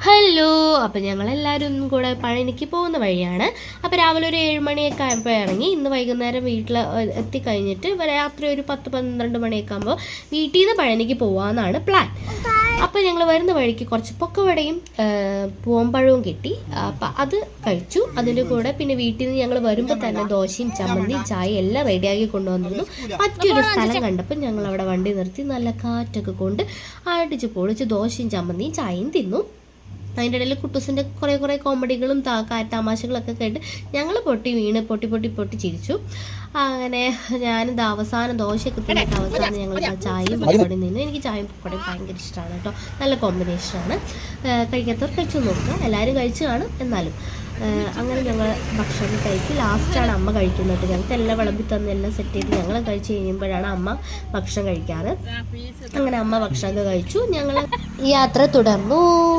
Hello, അപ്പം ഞങ്ങളെല്ലാവരും കൂടെ പഴനിക്ക് പോകുന്ന വഴിയാണ്. അപ്പോൾ രാവിലെ ഒരു 7 മണിയൊക്കെ ആയപ്പോൾ ഇറങ്ങി. ഇന്ന് വൈകുന്നേരം വീട്ടിൽ എത്തിക്കഴിഞ്ഞിട്ട് രാത്രി ഒരു 10-12 മണിയൊക്കെ ആകുമ്പോൾ വീട്ടിൽ നിന്ന് പഴനിക്ക് പോകാമെന്നാണ് പ്ലാൻ. അപ്പോൾ ഞങ്ങൾ വരുന്ന വഴിക്ക് കുറച്ച് പൊക്കവടയും പൂവമ്പഴവും കിട്ടി. അപ്പം അത് കഴിച്ചു. അതിൻ്റെ കൂടെ പിന്നെ വീട്ടിൽ നിന്ന് ഞങ്ങൾ വരുമ്പോൾ തന്നെ ദോശയും ചമ്മന്തിയും ചായ എല്ലാം റെഡിയാക്കി കൊണ്ടുവന്നിരുന്നു. പറ്റിയൊരു സ്ഥലം കണ്ടപ്പോൾ ഞങ്ങൾ അവിടെ വണ്ടി നിർത്തി നല്ല കാറ്റൊക്കെ കൊണ്ട് അടിച്ച് പൊളിച്ച് ദോശയും ചമ്മന്തിയും ചായയും തിന്നു. അതിൻ്റെ ഇടയിൽ കുട്ടൂസിൻ്റെ കുറേ കോമഡികളും തമാശകളൊക്കെ കേട്ട് ഞങ്ങൾ പൊട്ടി ചിരിച്ചു. അങ്ങനെ ഞാനിത് അവസാനം ദോശയൊക്കെ തിന്നിട്ട് അവസാനം ഞങ്ങൾ ചായയും പപ്പടയും നിന്ന്. എനിക്ക് ചായയും പപ്പടയും ഭയങ്കര ഇഷ്ടമാണ് കേട്ടോ, നല്ല കോമ്പിനേഷനാണ്. കഴിക്കാത്തവർ കഴിച്ചു നോക്കുക, എല്ലാവരും കഴിച്ചു കാണും. എന്നാലും അങ്ങനെ ഞങ്ങൾ ഭക്ഷണം കഴിച്ച് ലാസ്റ്റാണ് അമ്മ കഴിക്കുന്നത്. ഞങ്ങൾക്ക് എല്ലാം വിളമ്പി തന്ന് എല്ലാം സെറ്റ് ചെയ്ത് ഞങ്ങൾ കഴിച്ച് കഴിയുമ്പോഴാണ് അമ്മ ഭക്ഷണം കഴിക്കാറ്. അങ്ങനെ അമ്മ ഭക്ഷണമൊക്കെ കഴിച്ചു. ഞങ്ങൾ യാത്ര തുടർന്നു.